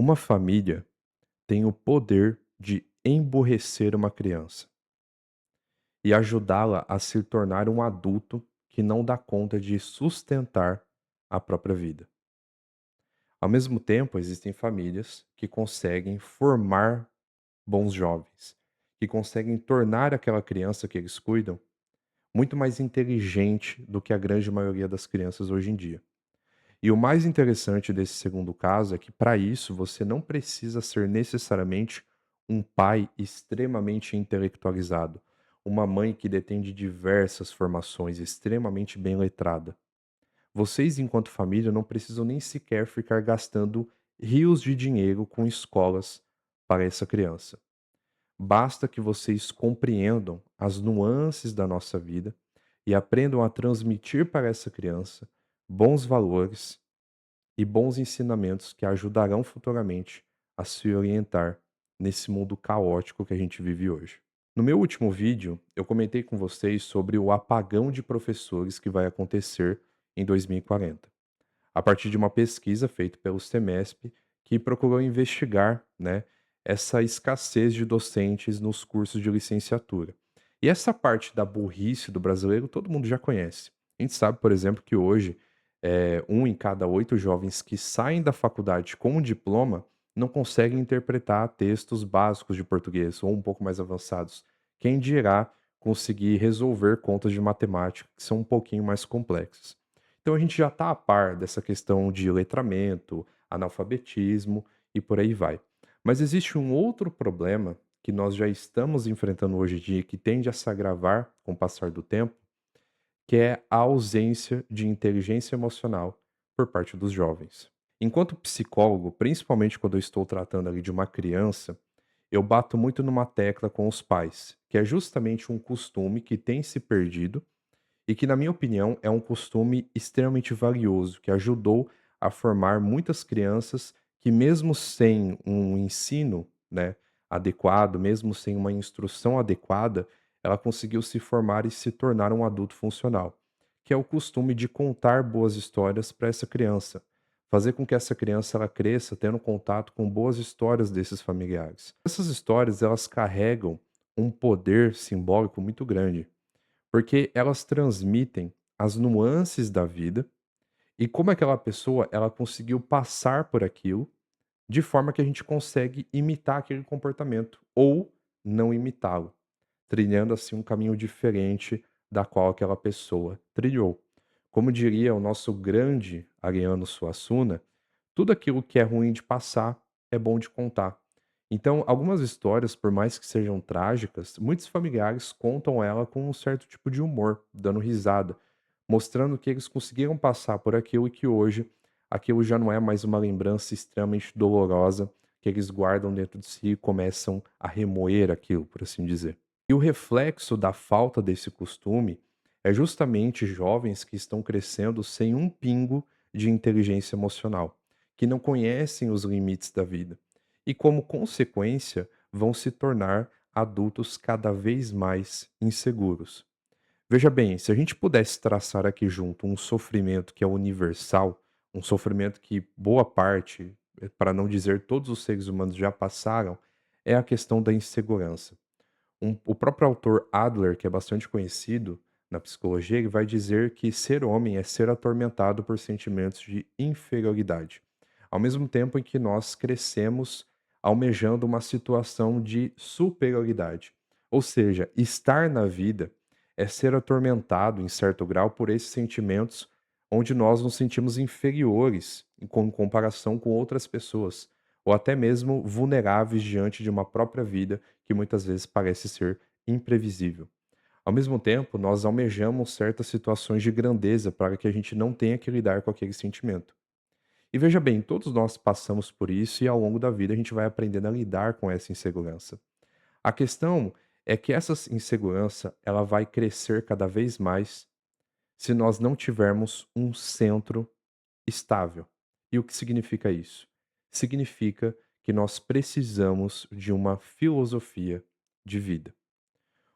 Uma família tem o poder de emburrecer uma criança e ajudá-la a se tornar um adulto que não dá conta de sustentar a própria vida. Ao mesmo tempo, existem famílias que conseguem formar bons jovens, que conseguem tornar aquela criança que eles cuidam muito mais inteligente do que a grande maioria das crianças hoje em dia. E o mais interessante desse segundo caso é que, para isso, você não precisa ser necessariamente um pai extremamente intelectualizado, uma mãe que detém de diversas formações, extremamente bem letrada. Vocês, enquanto família, não precisam nem sequer ficar gastando rios de dinheiro com escolas para essa criança. Basta que vocês compreendam as nuances da nossa vida e aprendam a transmitir para essa criança bons valores e bons ensinamentos que ajudarão futuramente a se orientar nesse mundo caótico que a gente vive hoje. No meu último vídeo, eu comentei com vocês sobre o apagão de professores que vai acontecer em 2040, a partir de uma pesquisa feita pelo CEMESP que procurou investigar, né, essa escassez de docentes nos cursos de licenciatura. E essa parte da burrice do brasileiro todo mundo já conhece. A gente sabe, por exemplo, que hoje um em cada 8 jovens que saem da faculdade com um diploma não conseguem interpretar textos básicos de português ou um pouco mais avançados. Quem dirá conseguir resolver contas de matemática que são um pouquinho mais complexas. Então a gente já está a par dessa questão de letramento, analfabetismo e por aí vai. Mas existe um outro problema que nós já estamos enfrentando hoje em dia, que tende a se agravar com o passar do tempo, que é a ausência de inteligência emocional por parte dos jovens. Enquanto psicólogo, principalmente quando eu estou tratando ali de uma criança, eu bato muito numa tecla com os pais, que é justamente um costume que tem se perdido e que, na minha opinião, é um costume extremamente valioso, que ajudou a formar muitas crianças que, mesmo sem um ensino, né, adequado, mesmo sem uma instrução adequada, ela conseguiu se formar e se tornar um adulto funcional, que é o costume de contar boas histórias para essa criança, fazer com que essa criança ela cresça tendo contato com boas histórias desses familiares. Essas histórias elas carregam um poder simbólico muito grande porque elas transmitem as nuances da vida e como aquela pessoa ela conseguiu passar por aquilo, de forma que a gente consegue imitar aquele comportamento ou não imitá-lo, trilhando assim um caminho diferente da qual aquela pessoa trilhou. Como diria o nosso grande Ariano Suassuna, tudo aquilo que é ruim de passar é bom de contar. Então, algumas histórias, por mais que sejam trágicas, muitos familiares contam ela com um certo tipo de humor, dando risada, mostrando que eles conseguiram passar por aquilo e que hoje aquilo já não é mais uma lembrança extremamente dolorosa que eles guardam dentro de si e começam a remoer aquilo, por assim dizer. E o reflexo da falta desse costume é justamente jovens que estão crescendo sem um pingo de inteligência emocional, que não conhecem os limites da vida e, como consequência, vão se tornar adultos cada vez mais inseguros. Veja bem, se a gente pudesse traçar aqui junto um sofrimento que é universal, um sofrimento que boa parte, para não dizer todos os seres humanos já passaram, é a questão da insegurança. O próprio autor Adler, que é bastante conhecido na psicologia, ele vai dizer que ser homem é ser atormentado por sentimentos de inferioridade, ao mesmo tempo em que nós crescemos almejando uma situação de superioridade. Ou seja, estar na vida é ser atormentado, em certo grau, por esses sentimentos onde nós nos sentimos inferiores em comparação com outras pessoas, ou até mesmo vulneráveis diante de uma própria vida que muitas vezes parece ser imprevisível. Ao mesmo tempo, nós almejamos certas situações de grandeza para que a gente não tenha que lidar com aquele sentimento. E veja bem, todos nós passamos por isso e ao longo da vida a gente vai aprendendo a lidar com essa insegurança. A questão é que essa insegurança ela vai crescer cada vez mais se nós não tivermos um centro estável. E o que significa isso? Significa que nós precisamos de uma filosofia de vida.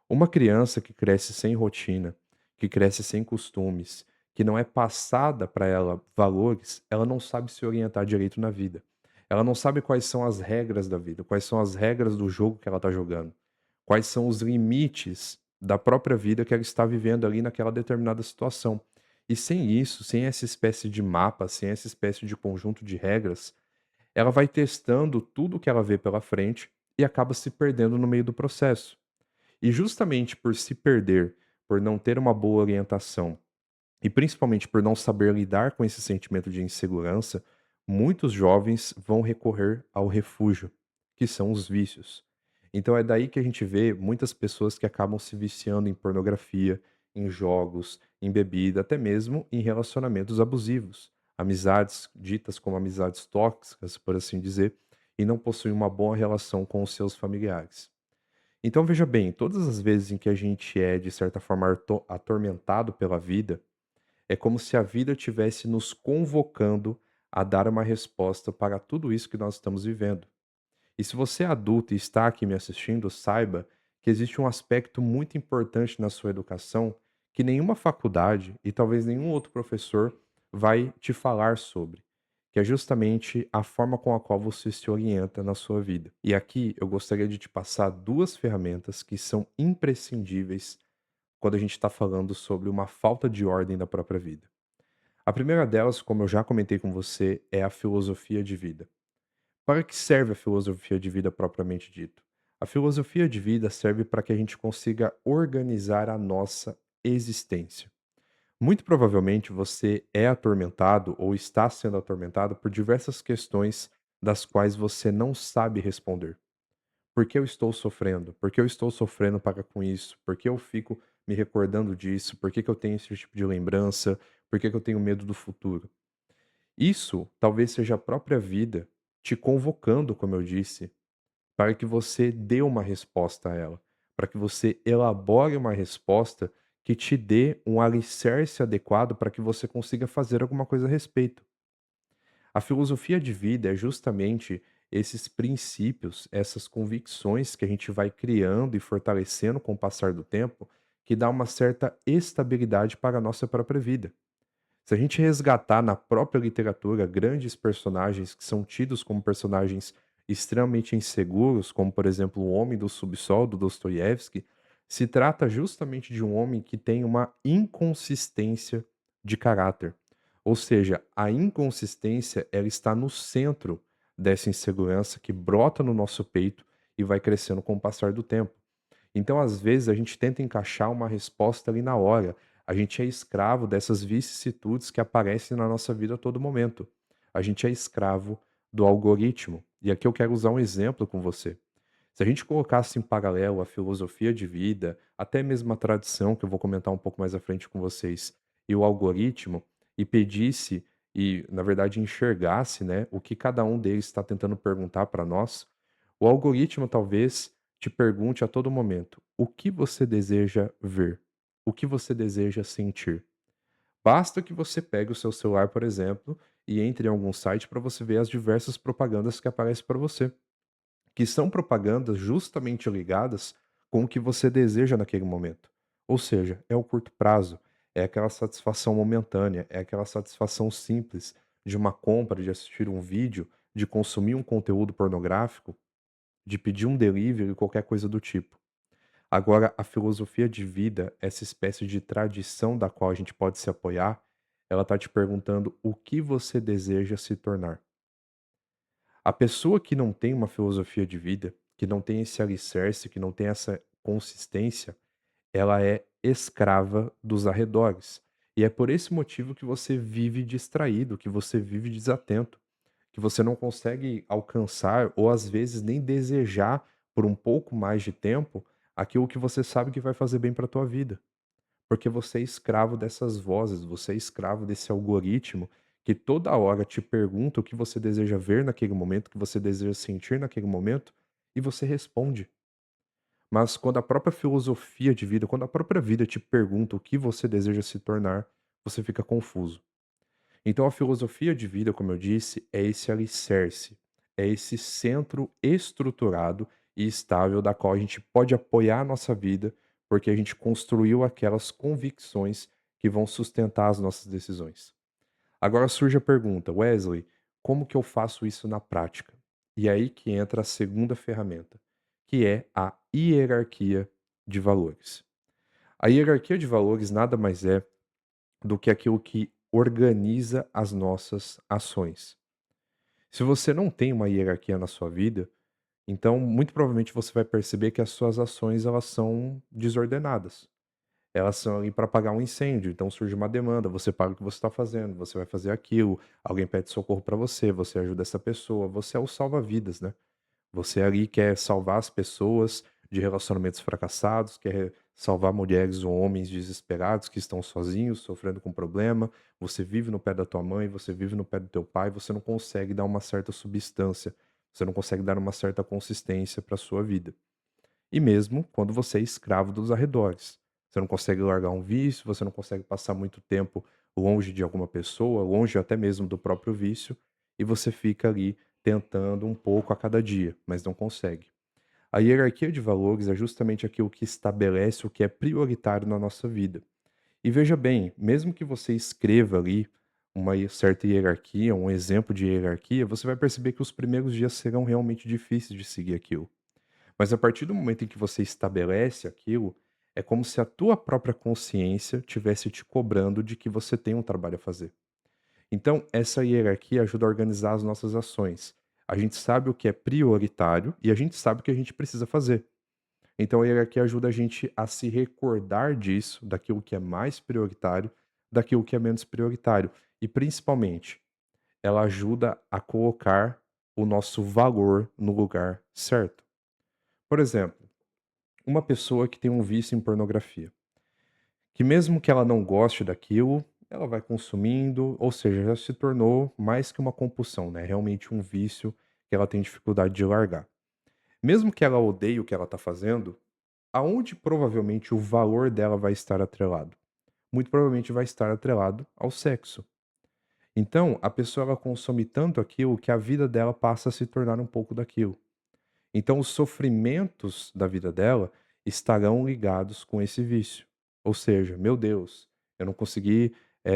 Uma criança que cresce sem rotina, que cresce sem costumes, que não é passada para ela valores, ela não sabe se orientar direito na vida. Ela não sabe quais são as regras da vida, quais são as regras do jogo que ela está jogando, quais são os limites da própria vida que ela está vivendo ali naquela determinada situação. E sem isso, sem essa espécie de mapa, sem essa espécie de conjunto de regras, ela vai testando tudo que ela vê pela frente e acaba se perdendo no meio do processo. E justamente por se perder, por não ter uma boa orientação e principalmente por não saber lidar com esse sentimento de insegurança, muitos jovens vão recorrer ao refúgio, que são os vícios. Então é daí que a gente vê muitas pessoas que acabam se viciando em pornografia, em jogos, em bebida, até mesmo em relacionamentos abusivos, amizades ditas como amizades tóxicas, por assim dizer, e não possuem uma boa relação com os seus familiares. Então veja bem, todas as vezes em que a gente é, de certa forma, atormentado pela vida, é como se a vida estivesse nos convocando a dar uma resposta para tudo isso que nós estamos vivendo. E se você é adulto e está aqui me assistindo, saiba que existe um aspecto muito importante na sua educação que nenhuma faculdade e talvez nenhum outro professor vai te falar sobre, que é justamente a forma com a qual você se orienta na sua vida. E aqui eu gostaria de te passar duas ferramentas que são imprescindíveis quando a gente está falando sobre uma falta de ordem da própria vida. A primeira delas, como eu já comentei com você, é a filosofia de vida. Para que serve a filosofia de vida propriamente dito? A filosofia de vida serve para que a gente consiga organizar a nossa existência. Muito provavelmente você é atormentado ou está sendo atormentado por diversas questões das quais você não sabe responder. Por que eu estou sofrendo? Por que eu estou sofrendo para com isso? Por que eu fico me recordando disso? Por que que eu tenho esse tipo de lembrança? Por que que eu tenho medo do futuro? Isso talvez seja a própria vida te convocando, como eu disse, para que você dê uma resposta a ela, para que você elabore uma resposta que te dê um alicerce adequado para que você consiga fazer alguma coisa a respeito. A filosofia de vida é justamente esses princípios, essas convicções que a gente vai criando e fortalecendo com o passar do tempo, que dá uma certa estabilidade para a nossa própria vida. Se a gente resgatar na própria literatura grandes personagens que são tidos como personagens extremamente inseguros, como por exemplo o Homem do Subsolo, do Dostoiévski, se trata justamente de um homem que tem uma inconsistência de caráter. Ou seja, a inconsistência ela está no centro dessa insegurança que brota no nosso peito e vai crescendo com o passar do tempo. Então, às vezes, a gente tenta encaixar uma resposta ali na hora. A gente é escravo dessas vicissitudes que aparecem na nossa vida a todo momento. A gente é escravo do algoritmo. E aqui eu quero usar um exemplo com você. Se a gente colocasse em paralelo a filosofia de vida, até mesmo a tradição, que eu vou comentar um pouco mais à frente com vocês, e o algoritmo, e pedisse, e na verdade enxergasse, né, o que cada um deles está tentando perguntar para nós, o algoritmo talvez te pergunte a todo momento: o que você deseja ver? O que você deseja sentir? Basta que você pegue o seu celular, por exemplo, e entre em algum site para você ver as diversas propagandas que aparecem para você, que são propagandas justamente ligadas com o que você deseja naquele momento. Ou seja, é o curto prazo, é aquela satisfação momentânea, é aquela satisfação simples de uma compra, de assistir um vídeo, de consumir um conteúdo pornográfico, de pedir um delivery, qualquer coisa do tipo. Agora, a filosofia de vida, essa espécie de tradição da qual a gente pode se apoiar, ela está te perguntando o que você deseja se tornar. A pessoa que não tem uma filosofia de vida, que não tem esse alicerce, que não tem essa consistência, ela é escrava dos arredores. E é por esse motivo que você vive distraído, que você vive desatento, que você não consegue alcançar ou às vezes nem desejar por um pouco mais de tempo aquilo que você sabe que vai fazer bem para a tua vida. Porque você é escravo dessas vozes, você é escravo desse algoritmo que toda hora te pergunta o que você deseja ver naquele momento, o que você deseja sentir naquele momento, e você responde. Mas quando a própria filosofia de vida, quando a própria vida te pergunta o que você deseja se tornar, você fica confuso. Então a filosofia de vida, como eu disse, é esse alicerce, é esse centro estruturado e estável da qual a gente pode apoiar a nossa vida, porque a gente construiu aquelas convicções que vão sustentar as nossas decisões. Agora surge a pergunta, Wesley, como que eu faço isso na prática? E é aí que entra a segunda ferramenta, que é a hierarquia de valores. A hierarquia de valores nada mais é do que aquilo que organiza as nossas ações. Se você não tem uma hierarquia na sua vida, então muito provavelmente você vai perceber que as suas ações elas são desordenadas. Elas são ali para apagar um incêndio, então surge uma demanda, você paga o que você está fazendo, você vai fazer aquilo, alguém pede socorro para você ajuda essa pessoa, você é o salva-vidas, né? Você ali quer salvar as pessoas de relacionamentos fracassados, quer salvar mulheres ou homens desesperados que estão sozinhos, sofrendo com problema. Você vive no pé da tua mãe, você vive no pé do teu pai, você não consegue dar uma certa substância, você não consegue dar uma certa consistência para sua vida. E mesmo quando você é escravo dos arredores. Você não consegue largar um vício, você não consegue passar muito tempo longe de alguma pessoa, longe até mesmo do próprio vício, e você fica ali tentando um pouco a cada dia, mas não consegue. A hierarquia de valores é justamente aquilo que estabelece o que é prioritário na nossa vida. E veja bem, mesmo que você escreva ali uma certa hierarquia, um exemplo de hierarquia, você vai perceber que os primeiros dias serão realmente difíceis de seguir aquilo. Mas a partir do momento em que você estabelece aquilo, é como se a tua própria consciência tivesse te cobrando de que você tem um trabalho a fazer. Então, essa hierarquia ajuda a organizar as nossas ações. A gente sabe o que é prioritário e a gente sabe o que a gente precisa fazer. Então, a hierarquia ajuda a gente a se recordar disso, daquilo que é mais prioritário, daquilo que é menos prioritário. E, principalmente, ela ajuda a colocar o nosso valor no lugar certo. Por exemplo, uma pessoa que tem um vício em pornografia, que mesmo que ela não goste daquilo, ela vai consumindo, ou seja, já se tornou mais que uma compulsão, né, realmente um vício que ela tem dificuldade de largar. Mesmo que ela odeie o que ela está fazendo, aonde provavelmente o valor dela vai estar atrelado? Muito provavelmente vai estar atrelado ao sexo. Então, a pessoa ela consome tanto aquilo que a vida dela passa a se tornar um pouco daquilo. Então, os sofrimentos da vida dela estarão ligados com esse vício. Ou seja, meu Deus, eu não consegui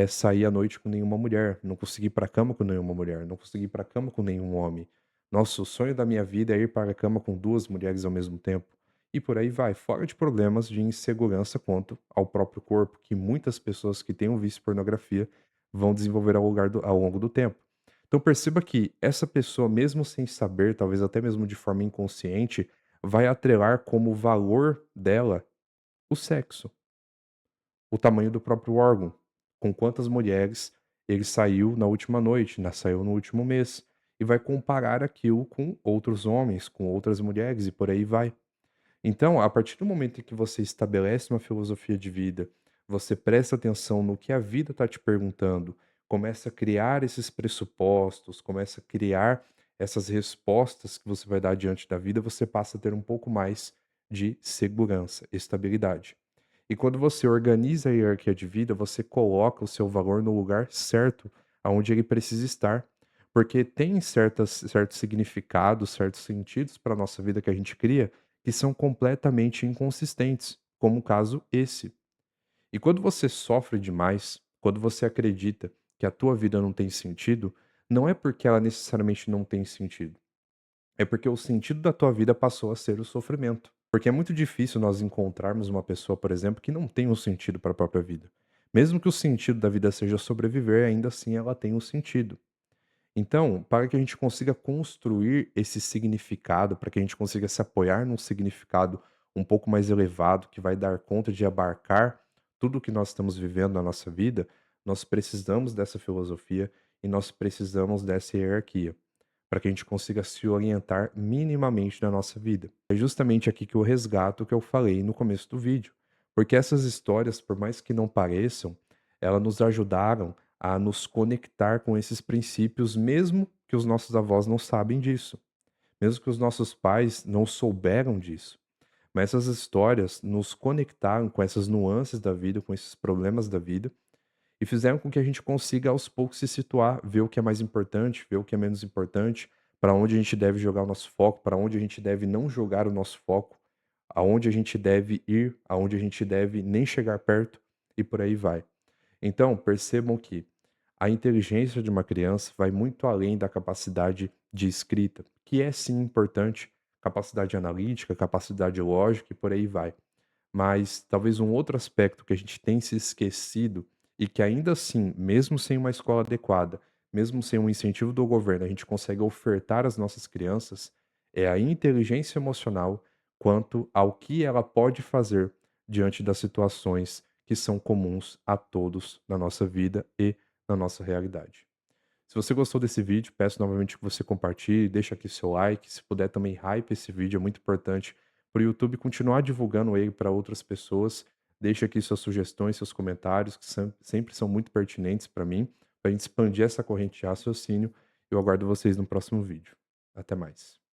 sair à noite com nenhuma mulher, não consegui ir para a cama com nenhuma mulher, não consegui ir para a cama com nenhum homem. Nossa, o sonho da minha vida é ir para a cama com duas mulheres ao mesmo tempo. E por aí vai, fora de problemas de insegurança quanto ao próprio corpo, que muitas pessoas que têm um vício em pornografia vão desenvolver ao longo do tempo. Então perceba que essa pessoa, mesmo sem saber, talvez até mesmo de forma inconsciente, vai atrelar como valor dela o sexo, o tamanho do próprio órgão, com quantas mulheres ele saiu na última noite, saiu no último mês, e vai comparar aquilo com outros homens, com outras mulheres e por aí vai. Então, a partir do momento em que você estabelece uma filosofia de vida, você presta atenção no que a vida está te perguntando, começa a criar esses pressupostos, começa a criar essas respostas que você vai dar diante da vida, você passa a ter um pouco mais de segurança, estabilidade. E quando você organiza a hierarquia de vida, você coloca o seu valor no lugar certo, aonde ele precisa estar. Porque tem certos significados, certos sentidos para a nossa vida que a gente cria que são completamente inconsistentes, como um caso esse. E quando você sofre demais, quando você acredita que a tua vida não tem sentido, não é porque ela necessariamente não tem sentido. É porque o sentido da tua vida passou a ser o sofrimento. Porque é muito difícil nós encontrarmos uma pessoa, por exemplo, que não tem um sentido para a própria vida. Mesmo que o sentido da vida seja sobreviver, ainda assim ela tem um sentido. Então, para que a gente consiga construir esse significado, para que a gente consiga se apoiar num significado um pouco mais elevado, que vai dar conta de abarcar tudo o que nós estamos vivendo na nossa vida, nós precisamos dessa filosofia e nós precisamos dessa hierarquia, para que a gente consiga se orientar minimamente na nossa vida. É justamente aqui que eu resgato o que eu falei no começo do vídeo, porque essas histórias, por mais que não pareçam, elas nos ajudaram a nos conectar com esses princípios, mesmo que os nossos avós não sabem disso, mesmo que os nossos pais não souberam disso. Mas essas histórias nos conectaram com essas nuances da vida, com esses problemas da vida, e fizeram com que a gente consiga aos poucos se situar, ver o que é mais importante, ver o que é menos importante, para onde a gente deve jogar o nosso foco, para onde a gente deve não jogar o nosso foco, aonde a gente deve ir, aonde a gente deve nem chegar perto, e por aí vai. Então, percebam que A inteligência de uma criança vai muito além da capacidade de escrita, que é sim importante, capacidade analítica, capacidade lógica e por aí vai. Mas talvez um outro aspecto que a gente tem se esquecido e que ainda assim, mesmo sem uma escola adequada, mesmo sem um incentivo do governo, a gente consegue ofertar às nossas crianças, é a inteligência emocional quanto ao que ela pode fazer diante das situações que são comuns a todos na nossa vida e na nossa realidade. Se você gostou desse vídeo, peço novamente que você compartilhe, deixa aqui seu like, se puder também hype esse vídeo, é muito importante para o YouTube continuar divulgando ele para outras pessoas. Deixa aqui suas sugestões, seus comentários, que sempre são muito pertinentes para mim, para a gente expandir essa corrente de raciocínio. Eu aguardo vocês no próximo vídeo. Até mais.